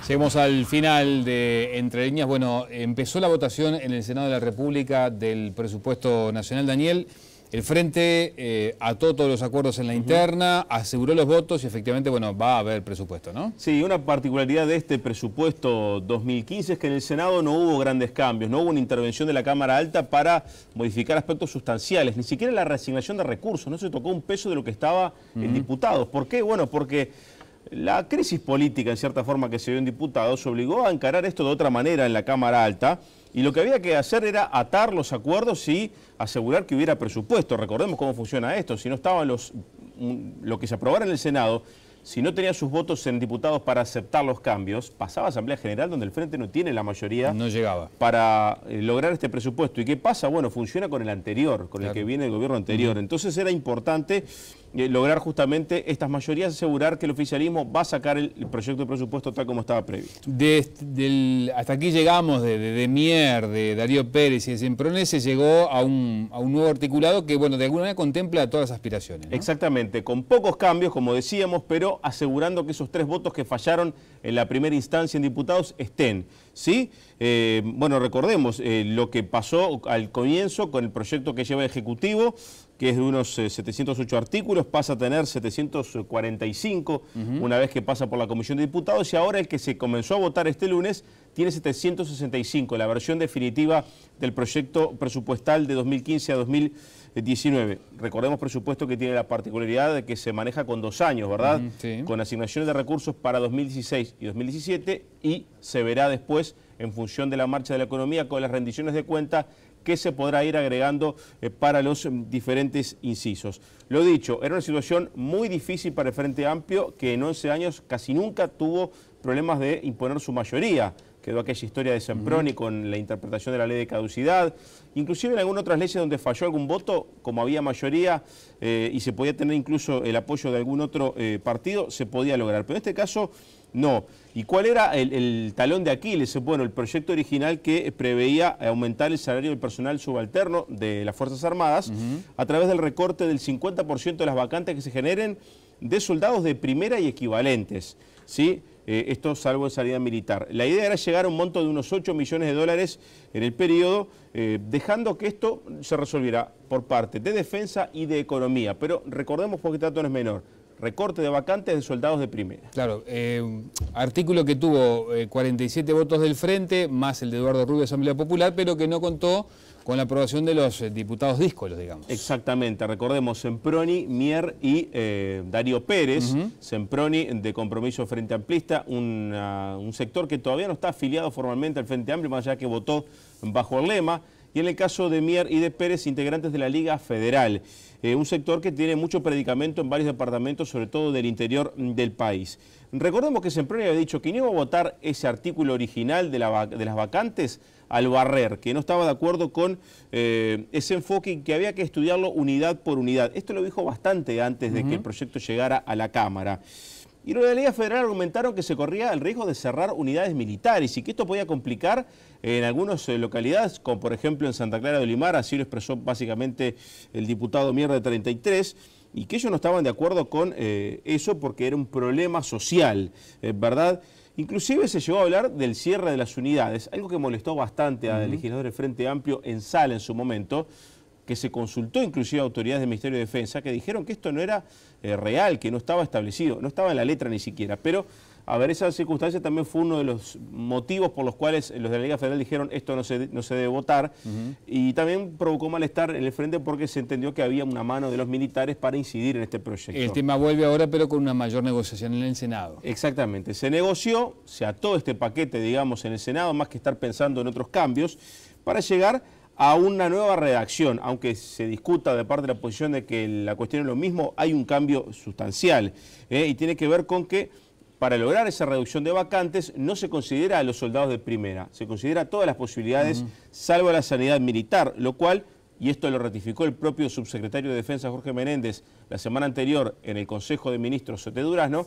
Llegamos al final de Entre Líneas. Bueno, empezó la votación en el Senado de la República del presupuesto nacional. Daniel, el Frente ató todos los acuerdos en la interna, aseguró los votos y efectivamente, bueno, va a haber presupuesto, ¿no? Sí, una particularidad de este presupuesto 2015 es que en el Senado no hubo grandes cambios, no hubo una intervención de la Cámara Alta para modificar aspectos sustanciales, ni siquiera la reasignación de recursos, no se tocó un peso de lo que estaba en diputados. ¿Por qué? Bueno, porque la crisis política, en cierta forma, que se dio en diputados, obligó a encarar esto de otra manera en la Cámara Alta, y lo que había que hacer era atar los acuerdos y asegurar que hubiera presupuesto. Recordemos cómo funciona esto: si no estaban lo que se aprobara en el Senado, si no tenía sus votos en diputados para aceptar los cambios, pasaba a Asamblea General, donde el Frente no tiene la mayoría, no llegaba para lograr este presupuesto. ¿Y qué pasa? Bueno, funciona con el anterior, con el que viene el gobierno anterior. Entonces era importante lograr justamente estas mayorías, asegurar que el oficialismo va a sacar el proyecto de presupuesto tal como estaba previsto. Hasta aquí llegamos, de Mier, de Darío Pérez y de Semproni, se llegó a un nuevo articulado que, bueno, de alguna manera contempla todas las aspiraciones, ¿no? Exactamente, con pocos cambios, como decíamos, pero asegurando que esos 3 votos que fallaron en la primera instancia en diputados estén, ¿sí? Bueno, recordemos lo que pasó al comienzo con el proyecto que lleva el Ejecutivo, que es de unos 708 artículos, pasa a tener 745 una vez que pasa por la Comisión de Diputados, y ahora el que se comenzó a votar este lunes tiene 765, la versión definitiva del proyecto presupuestal de 2015 a 2019. Recordemos, presupuesto que tiene la particularidad de que se maneja con 2 años, ¿verdad? Sí. Con asignaciones de recursos para 2016 y 2017, y se verá después, en función de la marcha de la economía, con las rendiciones de cuenta que se podrá ir agregando para los diferentes incisos. Lo dicho, era una situación muy difícil para el Frente Amplio, que en 11 años casi nunca tuvo problemas de imponer su mayoría. Quedó aquella historia de Semproni con la interpretación de la ley de caducidad. Inclusive en algunas otras leyes donde falló algún voto, como había mayoría y se podía tener incluso el apoyo de algún otro partido, se podía lograr. Pero en este caso, no. ¿Y cuál era el talón de Aquiles? Bueno, el proyecto original que preveía aumentar el salario del personal subalterno de las Fuerzas Armadas a través del recorte del 50% de las vacantes que se generen de soldados de primera y equivalentes, ¿sí? Esto salvo en salida militar. La idea era llegar a un monto de unos 8 millones de dólares en el periodo, dejando que esto se resolviera por parte de defensa y de economía. Pero recordemos, porque el dato no es menor, recorte de vacantes de soldados de primera. Claro, artículo que tuvo 47 votos del Frente, más el de Eduardo Rubio de Asamblea Popular, pero que no contó con la aprobación de los diputados díscolos, digamos. Exactamente, recordemos Semproni, Mier y Darío Pérez. Semproni de Compromiso Frente Amplista, un sector que todavía no está afiliado formalmente al Frente Amplio, más allá que votó bajo el lema. Y en el caso de Mier y de Pérez, integrantes de la Liga Federal, un sector que tiene mucho predicamento en varios departamentos, sobre todo del interior del país. Recordemos que Semproni había dicho que no iba a votar ese artículo original de las vacantes al barrer, que no estaba de acuerdo con ese enfoque y que había que estudiarlo unidad por unidad. Esto lo dijo bastante antes de que el proyecto llegara a la Cámara. Y los de la Liga Federal argumentaron que se corría el riesgo de cerrar unidades militares y que esto podía complicar en algunas localidades, como por ejemplo en Santa Clara de Olimar, así lo expresó básicamente el diputado Mier de 33, y que ellos no estaban de acuerdo con eso porque era un problema social, ¿verdad? Inclusive se llegó a hablar del cierre de las unidades, algo que molestó bastante al legislador del Frente Amplio en sala en su momento, que se consultó inclusive a autoridades del Ministerio de Defensa, que dijeron que esto no era real, que no estaba establecido, no estaba en la letra ni siquiera. Pero, a ver, esa circunstancia también fue uno de los motivos por los cuales los de la Liga Federal dijeron esto no se debe votar, y también provocó malestar en el Frente porque se entendió que había una mano de los militares para incidir en este proyecto. El tema vuelve ahora, pero con una mayor negociación en el Senado. Exactamente, se negoció, se ató este paquete, digamos, en el Senado, más que estar pensando en otros cambios, para llegar a una nueva redacción. Aunque se discuta de parte de la oposición de que la cuestión es lo mismo, hay un cambio sustancial, y tiene que ver con que para lograr esa reducción de vacantes no se considera a los soldados de primera, se considera todas las posibilidades, salvo la sanidad militar, lo cual, y esto lo ratificó el propio subsecretario de Defensa Jorge Menéndez la semana anterior en el Consejo de Ministros de Durazno,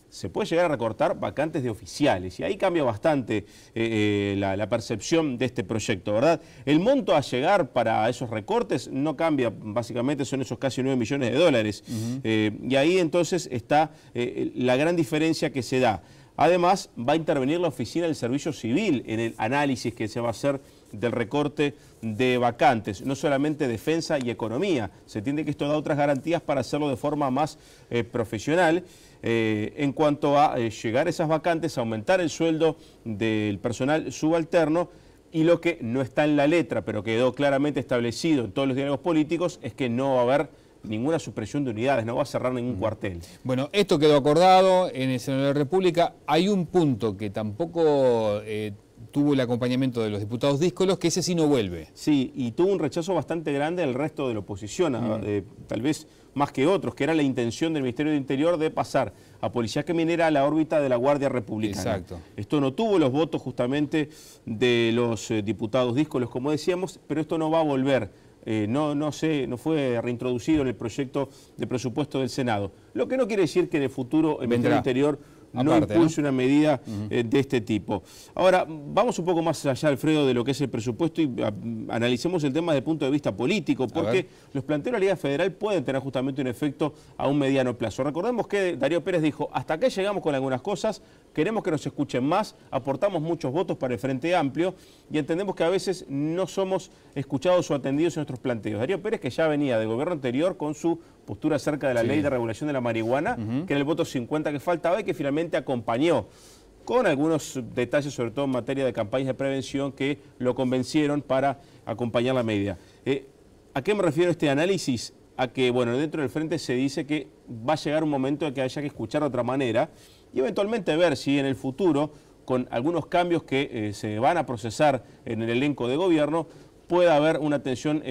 se puede llegar a recortar vacantes de oficiales, y ahí cambia bastante la percepción de este proyecto, ¿verdad? El monto a llegar para esos recortes no cambia, básicamente son esos casi 9 millones de dólares, y ahí entonces está la gran diferencia que se da. Además, va a intervenir la Oficina del Servicio Civil en el análisis que se va a hacer del recorte de vacantes, no solamente defensa y economía. Se entiende que esto da otras garantías para hacerlo de forma más profesional. En cuanto a llegar a esas vacantes, aumentar el sueldo del personal subalterno, y lo que no está en la letra, pero quedó claramente establecido en todos los diálogos políticos, es que no va a haber ninguna supresión de unidades, no va a cerrar ningún cuartel. Bueno, esto quedó acordado en el Senado de la República. Hay un punto que tampoco tuvo el acompañamiento de los diputados díscolos, que ese sí no vuelve. Sí, y tuvo un rechazo bastante grande del resto de la oposición, tal vez más que otros, que era la intención del Ministerio del Interior de pasar a Policía Caminera a la órbita de la Guardia Republicana. Exacto. Esto no tuvo los votos justamente de los diputados díscolos, como decíamos, pero esto no va a volver. No fue reintroducido en el proyecto de presupuesto del Senado. Lo que no quiere decir que en el futuro el Ministerio del Interior no impulse una medida de este tipo. Ahora, vamos un poco más allá, Alfredo, de lo que es el presupuesto y analicemos el tema desde el punto de vista político, porque los planteos de la Liga Federal pueden tener justamente un efecto a un mediano plazo. Recordemos que Darío Pérez dijo, hasta acá llegamos con algunas cosas, queremos que nos escuchen más, aportamos muchos votos para el Frente Amplio y entendemos que a veces no somos escuchados o atendidos en nuestros planteos. Darío Pérez, que ya venía del gobierno anterior con su postura acerca de la ley de regulación de la marihuana, que era el voto 50 que faltaba y que finalmente acompañó, con algunos detalles, sobre todo en materia de campañas de prevención, que lo convencieron para acompañar la medida. ¿A qué me refiero este análisis? A que, bueno, dentro del Frente se dice que va a llegar un momento en que haya que escuchar de otra manera y eventualmente ver si en el futuro, con algunos cambios que se van a procesar en el elenco de gobierno, puede haber una atención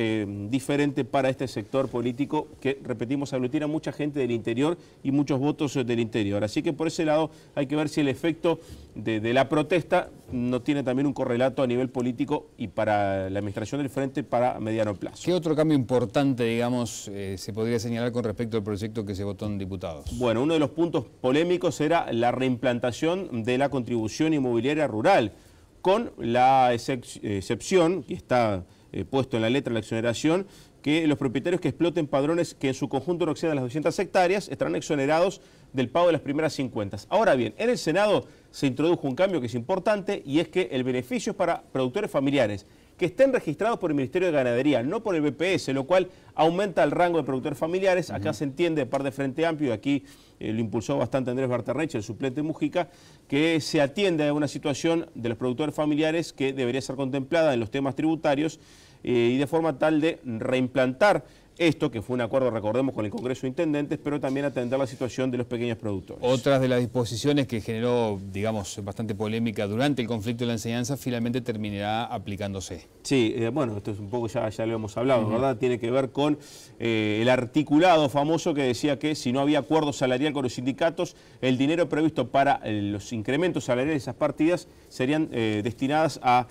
diferente para este sector político que, repetimos, aglutina mucha gente del interior y muchos votos del interior. Así que por ese lado hay que ver si el efecto de la protesta no tiene también un correlato a nivel político y para la administración del Frente para mediano plazo. ¿Qué otro cambio importante, digamos, se podría señalar con respecto al proyecto que se votó en diputados? Bueno, uno de los puntos polémicos era la reimplantación de la contribución inmobiliaria rural, con la excepción, que está puesto en la letra de la exoneración, que los propietarios que exploten padrones que en su conjunto no excedan las 200 hectáreas estarán exonerados del pago de las primeras 50. Ahora bien, en el Senado se introdujo un cambio que es importante y es que el beneficio es para productores familiares que estén registrados por el Ministerio de Ganadería, no por el BPS, lo cual aumenta el rango de productores familiares. Acá se entiende de parte de Frente Amplio, y aquí lo impulsó bastante Andrés Barterreche, el suplente Mujica, que se atiende a una situación de los productores familiares que debería ser contemplada en los temas tributarios y de forma tal de reimplantar esto, que fue un acuerdo, recordemos, con el Congreso de Intendentes, pero también atender la situación de los pequeños productores. Otras de las disposiciones que generó, digamos, bastante polémica durante el conflicto de la enseñanza, finalmente terminará aplicándose. Sí, bueno, esto es un poco, ya lo hemos hablado, ¿verdad? Tiene que ver con el articulado famoso que decía que si no había acuerdo salarial con los sindicatos, el dinero previsto para los incrementos salariales de esas partidas serían destinadas a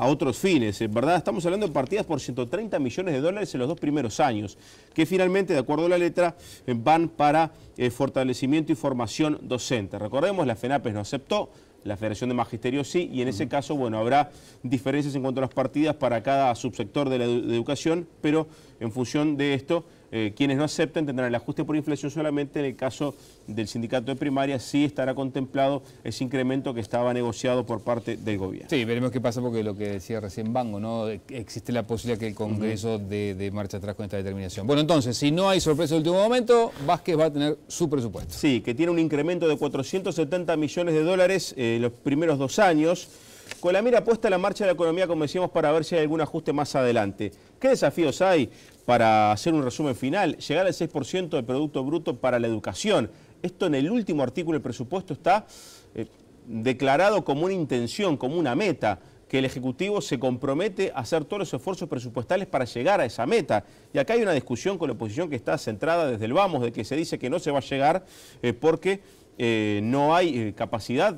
otros fines, ¿verdad? Estamos hablando de partidas por 130 millones de dólares en los 2 primeros años, que finalmente, de acuerdo a la letra, van para fortalecimiento y formación docente. Recordemos, la FENAPES no aceptó, la Federación de Magisterio sí, y en ese caso, bueno, habrá diferencias en cuanto a las partidas para cada subsector de la educación, pero en función de esto, quienes no acepten tendrán el ajuste por inflación solamente. En el caso del sindicato de primaria sí estará contemplado ese incremento que estaba negociado por parte del gobierno. Sí, veremos qué pasa porque lo que decía recién Bango, ¿no? Existe la posibilidad que el Congreso de marcha atrás con esta determinación. Bueno, entonces, si no hay sorpresa de último momento, Vázquez va a tener su presupuesto. Sí, que tiene un incremento de 470 millones de dólares los primeros 2 años, con la mira puesta en la marcha de la economía, como decíamos, para ver si hay algún ajuste más adelante. ¿Qué desafíos hay? Para hacer un resumen final, llegar al 6% del Producto Bruto para la educación. Esto en el último artículo del presupuesto está declarado como una intención, como una meta, que el Ejecutivo se compromete a hacer todos los esfuerzos presupuestales para llegar a esa meta. Y acá hay una discusión con la oposición que está centrada desde el vamos, de que se dice que no se va a llegar porque no hay capacidad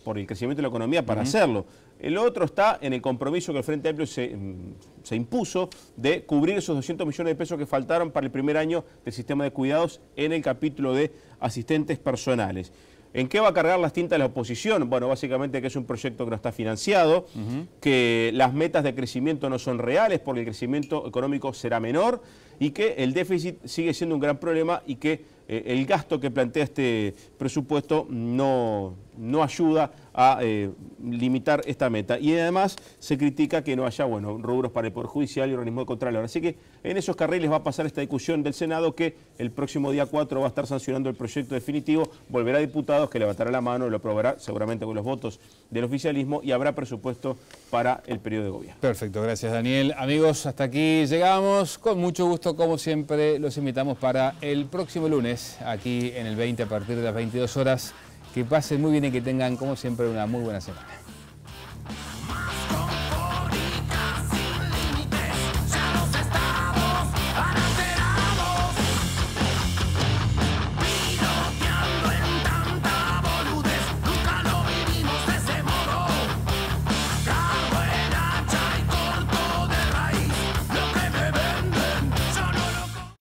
por el crecimiento de la economía para hacerlo. El otro está en el compromiso que el Frente Amplio se impuso de cubrir esos 200 millones de pesos que faltaron para el primer año del sistema de cuidados en el capítulo de asistentes personales. ¿En qué va a cargar las tintas la oposición? Bueno, básicamente que es un proyecto que no está financiado, que las metas de crecimiento no son reales porque el crecimiento económico será menor y que el déficit sigue siendo un gran problema y que el gasto que plantea este presupuesto no no ayuda a limitar esta meta. Y además se critica que no haya, bueno, rubros para el Poder Judicial y organismo de Contralor. Así que en esos carriles va a pasar esta discusión del Senado, que el próximo día 4 va a estar sancionando el proyecto definitivo, volverá a diputados, que levantará la mano, lo aprobará seguramente con los votos del oficialismo, y habrá presupuesto para el periodo de gobierno. Perfecto, gracias Daniel. Amigos, hasta aquí llegamos. Con mucho gusto, como siempre, los invitamos para el próximo lunes, aquí en el 20 a partir de las 22 horas. Que pasen muy bien y que tengan, como siempre, una muy buena semana.